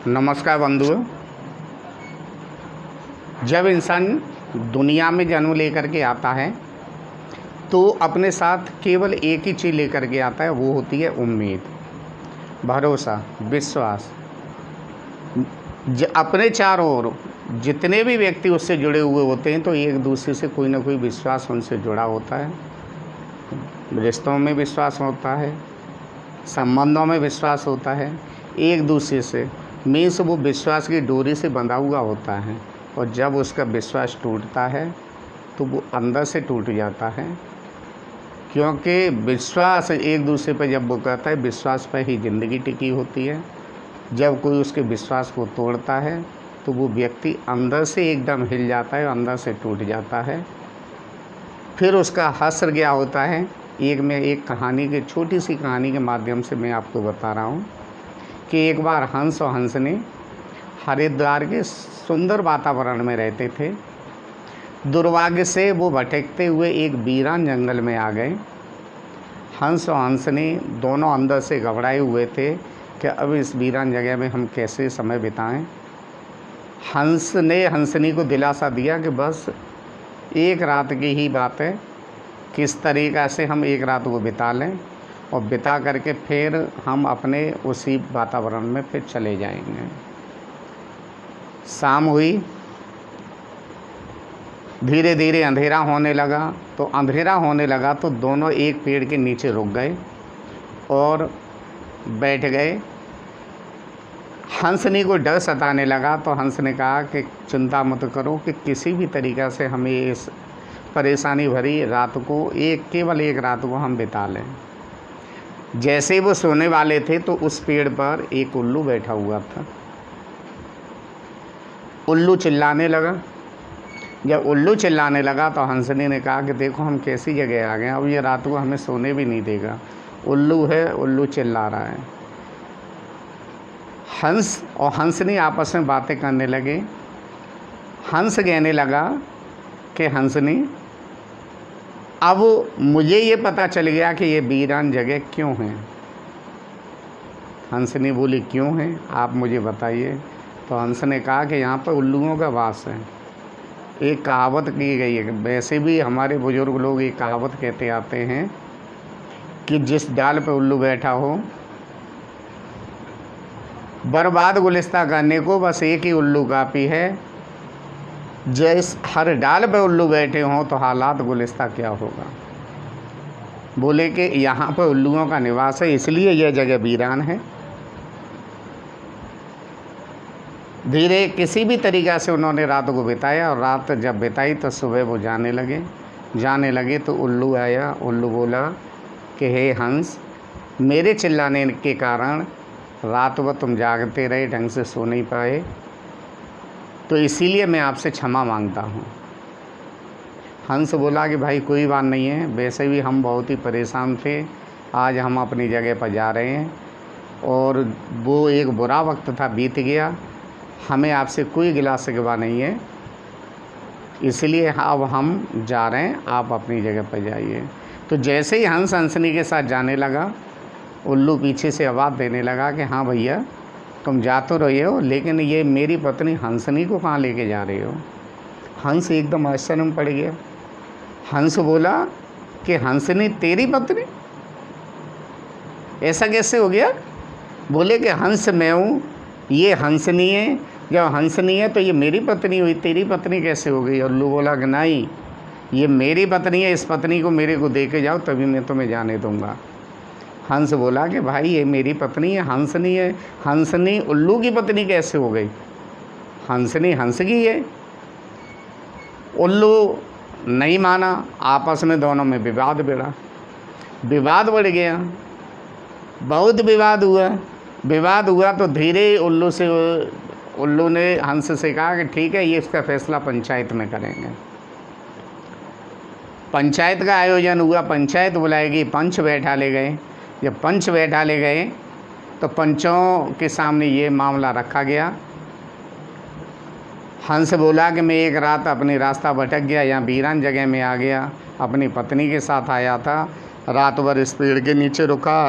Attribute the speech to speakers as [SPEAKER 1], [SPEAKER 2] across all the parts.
[SPEAKER 1] नमस्कार बंधुओं। जब इंसान दुनिया में जन्म लेकर के आता है तो अपने साथ केवल एक ही चीज़ लेकर के आता है, वो होती है उम्मीद, भरोसा, विश्वास। अपने चारों ओर जितने भी व्यक्ति उससे जुड़े हुए होते हैं तो एक दूसरे से कोई ना कोई विश्वास उनसे जुड़ा होता है। रिश्तों में विश्वास होता है, संबंधों में विश्वास होता है, एक दूसरे से मीन्स वो विश्वास की डोरी से बंधा हुआ होता है। और जब उसका विश्वास टूटता है तो वो अंदर से टूट जाता है, क्योंकि विश्वास एक दूसरे पर जब वो करता है, विश्वास पर ही ज़िंदगी टिकी होती है। जब कोई उसके विश्वास को तोड़ता है तो वो व्यक्ति अंदर से एकदम हिल जाता है, अंदर से टूट जाता है। फिर उसका हश्र क्या होता है, एक कहानी के छोटी सी कहानी के माध्यम से मैं आपको बता रहा हूँ कि एक बार हंस और हंसनी हरिद्वार के सुंदर वातावरण में रहते थे। दुर्भाग्य से वो भटकते हुए एक वीरान जंगल में आ गए। हंस और हंसनी दोनों अंदर से घबराए हुए थे कि अब इस वीरान जगह में हम कैसे समय बिताएं। हंस ने हंसनी को दिलासा दिया कि बस एक रात की ही बात है, किस तरीक़ा से हम एक रात को बिता लें और बिता करके फिर हम अपने उसी वातावरण में फिर चले जाएंगे। शाम हुई, धीरे धीरे अंधेरा होने लगा। तो अंधेरा होने लगा तो दोनों एक पेड़ के नीचे रुक गए और बैठ गए। हंसनी को डर सताने लगा तो हंस ने कहा कि चिंता मत करो कि किसी भी तरीक़ा से हमें इस परेशानी भरी रात को केवल एक रात को हम बिता लें। जैसे ही वो सोने वाले थे तो उस पेड़ पर एक उल्लू बैठा हुआ था। उल्लू चिल्लाने लगा। जब उल्लू चिल्लाने लगा तो हंसनी ने कहा कि देखो हम कैसी जगह आ गए, अब ये रात को हमें सोने भी नहीं देगा। उल्लू है, उल्लू चिल्ला रहा है। हंस और हंसनी आपस में बातें करने लगे। हंस कहने लगा कि हंसनी, अब मुझे ये पता चल गया कि ये वीरान जगह क्यों है। हंसनी बोली क्यों है, आप मुझे बताइए। तो हंस ने कहा कि यहाँ पर उल्लुओं का वास है। एक कहावत की गई है, वैसे भी हमारे बुजुर्ग लोग एक कहावत कहते आते हैं कि जिस डाल पर उल्लू बैठा हो, बर्बाद गुलिस्ता करने को बस एक ही उल्लू काफ़ी है। जिस हर डाल पर उल्लू बैठे हों तो हालात गुलिस्ता क्या होगा। बोले कि यहाँ पर उल्लुओं का निवास है, इसलिए यह जगह वीरान है। धीरे किसी भी तरीक़ा से उन्होंने रात को बिताया और रात जब बिताई तो सुबह वो जाने लगे तो उल्लू आया। उल्लू बोला कि हे हंस, मेरे चिल्लाने के कारण रात भर तुम जागते रहे, ढंग से सो नहीं पाए, तो इसीलिए मैं आपसे क्षमा मांगता हूँ। हंस बोला कि भाई कोई बात नहीं है, वैसे भी हम बहुत ही परेशान थे, आज हम अपनी जगह पर जा रहे हैं और वो एक बुरा वक्त था, बीत गया, हमें आपसे कोई गिला शिकवा नहीं है, इसलिए अब हम जा रहे हैं, आप अपनी जगह पर जाइए। तो जैसे ही हंस हंसनी के साथ जाने लगा, उल्लू पीछे से आवाज़ देने लगा कि हाँ भैया तुम जा तो रहे हो, लेकिन ये मेरी पत्नी हंसनी को कहाँ लेके जा रहे हो। हंस एकदम आश्चर्य में पड़ गया। हंस बोला कि हंसनी तेरी पत्नी, ऐसा कैसे हो गया। बोले कि हंस मैं हूँ, ये हंसनी है, जब हंसनी है तो ये मेरी पत्नी हुई, तेरी पत्नी कैसे हो गई। उल्लू बोला कि नहीं, ये मेरी पत्नी है, इस पत्नी को मेरे को दे के जाओ तभी मैं तुम्हें जाने दूँगा। हंस बोला कि भाई ये मेरी पत्नी है, हंसनी है, हंसनी उल्लू की पत्नी कैसे हो गई। हंसनी हंस की है। उल्लू नहीं माना, आपस में दोनों में विवाद बढ़ गया, बहुत विवाद हुआ तो धीरे उल्लू ने हंस से कहा कि ठीक है, ये इसका फैसला पंचायत में करेंगे। पंचायत का आयोजन हुआ, पंचायत बुलाएगी, पंच बैठा ले गए। जब पंच बैठा ले गए तो पंचों के सामने ये मामला रखा गया। हंस बोला कि मैं एक रात अपनी रास्ता भटक गया, यहाँ वीरान जगह में आ गया, अपनी पत्नी के साथ आया था, रात भर इस पेड़ के नीचे रुका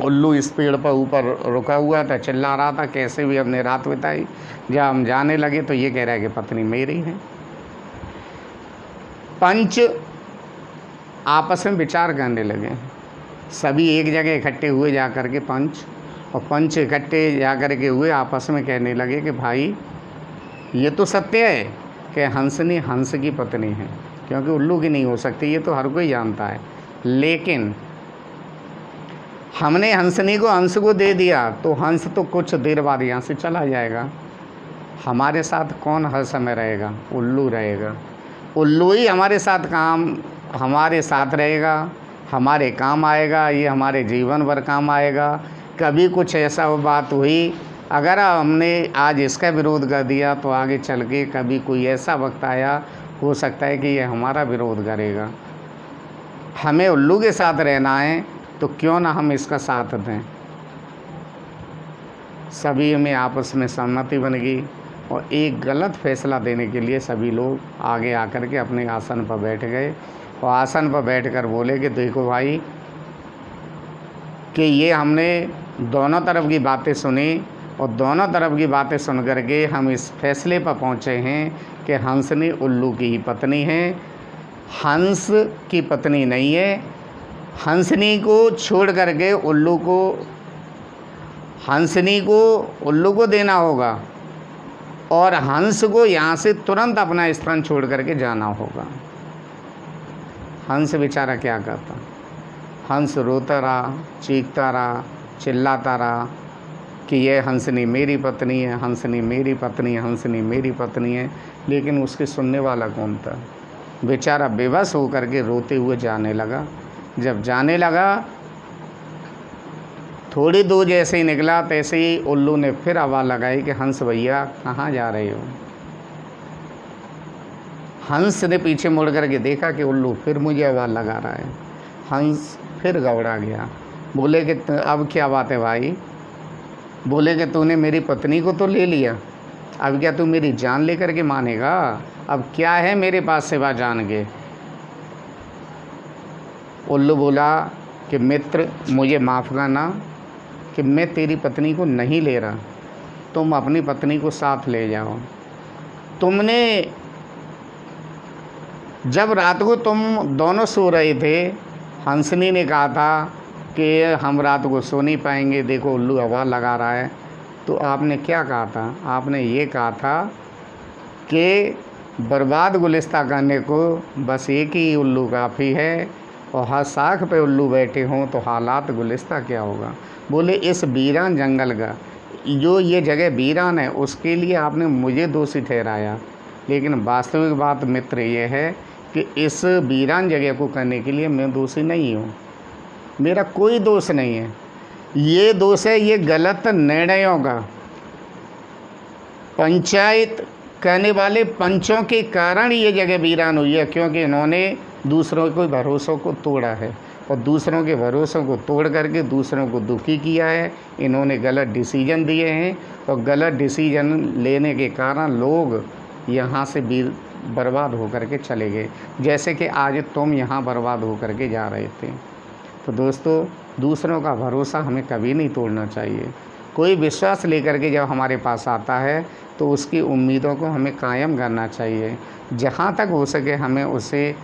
[SPEAKER 1] उल्लू इस पेड़ पर ऊपर रुका हुआ था, चिल्ला रहा था कैसे भी हमने रात बिताई। जब हम जाने लगे तो ये कह रहा है कि पत्नी मेरी है। पंच आपस में विचार करने लगे, सभी एक जगह इकट्ठे हुए जा कर के पंच, और पंच इकट्ठे जा कर के हुए आपस में कहने लगे कि भाई ये तो सत्य है कि हंसनी हंस की पत्नी है, क्योंकि उल्लू की नहीं हो सकती, ये तो हर कोई जानता है। लेकिन हमने हंसनी को हंस को दे दिया तो हंस तो कुछ देर बाद यहाँ से चला जाएगा, हमारे साथ कौन हर समय रहेगा? उल्लू रहेगा। उल्लू ही हमारे साथ रहेगा, हमारे काम आएगा, ये हमारे जीवन भर काम आएगा। कभी कुछ ऐसा बात हुई, अगर हमने आज इसका विरोध कर दिया तो आगे चल के कभी कोई ऐसा वक्त आया, हो सकता है कि ये हमारा विरोध करेगा। हमें उल्लू के साथ रहना है तो क्यों ना हम इसका साथ दें। सभी में आपस में सहमति बन गई और एक गलत फैसला देने के लिए सभी लोग आगे आकर के अपने आसन पर बैठ गए, और आसन पर बैठकर बोले कि देखो भाई कि ये हमने दोनों तरफ की बातें सुनी, और दोनों तरफ की बातें सुन करके हम इस फैसले पर पहुँचे हैं कि हंसनी उल्लू की ही पत्नी है, हंस की पत्नी नहीं है। हंसनी को छोड़ करके हंसनी को उल्लू को देना होगा, और हंस को यहाँ से तुरंत अपना स्थान छोड़ करके जाना होगा। हंस बेचारा क्या करता? हंस रोता रहा, चीखता रहा, चिल्लाता रहा कि ये हंसनी मेरी पत्नी है, हंसनी मेरी पत्नी है, हंसनी मेरी पत्नी है। लेकिन उसके सुनने वाला कौन था? बेचारा बेबस होकर के रोते हुए जाने लगा। जब जाने लगा, थोड़ी दूर जैसे ही निकला तैसे ही उल्लू ने फिर आवाज़ लगाई कि हंस भैया कहाँ जा रहे हो? हंस ने पीछे मुड़ करके देखा कि उल्लू फिर मुझे आवाज़ लगा रहा है। हंस फिर घबरा गया, बोले कि अब क्या बात है भाई? बोले कि तूने मेरी पत्नी को तो ले लिया, अब क्या तू मेरी जान लेकर के मानेगा? अब क्या है मेरे पास सिवा जान के? उल्लू बोला कि मित्र मुझे माफ़ करना कि मैं तेरी पत्नी को नहीं ले रहा, तुम अपनी पत्नी को साथ ले जाओ। तुमने जब रात को तुम दोनों सो रहे थे, हंसनी ने कहा था कि हम रात को सो नहीं पाएंगे, देखो उल्लू हवा लगा रहा है। तो आपने क्या कहा था? आपने ये कहा था कि बर्बाद गुलिस्ता करने को बस एक ही उल्लू काफ़ी है, और हर साख पे उल्लू बैठे हों तो हालात गुलिस्ता क्या होगा। बोले इस वीरान जंगल का जो ये जगह वीरान है उसके लिए आपने मुझे दोषी ठहराया, लेकिन वास्तविक बात मित्र ये है कि इस वीरान जगह को करने के लिए मैं दोषी नहीं हूँ, मेरा कोई दोष नहीं है। ये दोष है ये गलत निर्णयों का, पंचायत कहने वाले पंचों के कारण ये जगह वीरान हुई है, क्योंकि इन्होंने दूसरों के भरोसों को तोड़ा है, और दूसरों के भरोसों को तोड़ करके दूसरों को दुखी किया है। इन्होंने गलत डिसीजन दिए हैं, और गलत डिसीजन लेने के कारण लोग यहाँ से बर्बाद होकर के चले गए, जैसे कि आज तुम यहाँ बर्बाद होकर के जा रहे थे। तो दोस्तों, दूसरों का भरोसा हमें कभी नहीं तोड़ना चाहिए। कोई विश्वास लेकर के जब हमारे पास आता है तो उसकी उम्मीदों को हमें कायम करना चाहिए। जहाँ तक हो सके हमें उसे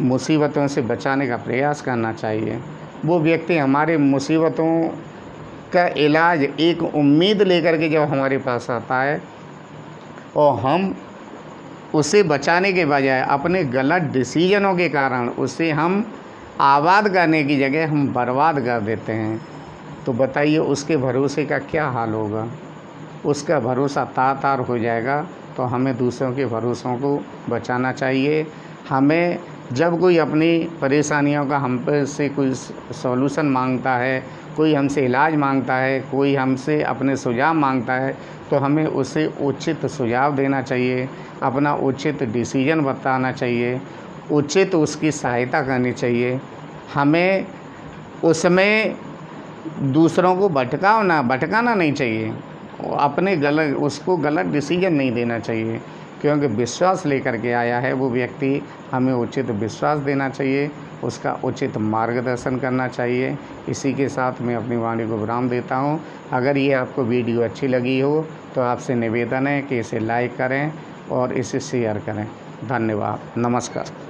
[SPEAKER 1] मुसीबतों से बचाने का प्रयास करना चाहिए। वो व्यक्ति हमारे मुसीबतों का इलाज एक उम्मीद लेकर के जब हमारे पास आता है, और हम उसे बचाने के बजाय अपने गलत डिसीजनों के कारण उसे हम आबाद करने की जगह हम बर्बाद कर देते हैं, तो बताइए उसके भरोसे का क्या हाल होगा? उसका भरोसा तार हो जाएगा। तो हमें दूसरों के भरोसों को बचाना चाहिए। हमें जब कोई अपनी परेशानियों का हम पे से कोई सॉल्यूशन मांगता है, कोई हमसे इलाज मांगता है, कोई हमसे अपने सुझाव मांगता है, तो हमें उसे उचित सुझाव देना चाहिए, अपना उचित डिसीजन बताना चाहिए, उचित उसकी सहायता करनी चाहिए। हमें उसमें दूसरों को भटकाना नहीं चाहिए, अपने उसको गलत डिसीजन नहीं देना चाहिए, क्योंकि विश्वास लेकर के आया है वो व्यक्ति, हमें उचित विश्वास देना चाहिए, उसका उचित मार्गदर्शन करना चाहिए। इसी के साथ मैं अपनी वाणी को विराम देता हूँ। अगर ये आपको वीडियो अच्छी लगी हो तो आपसे निवेदन है कि इसे लाइक करें और इसे शेयर करें। धन्यवाद। नमस्कार।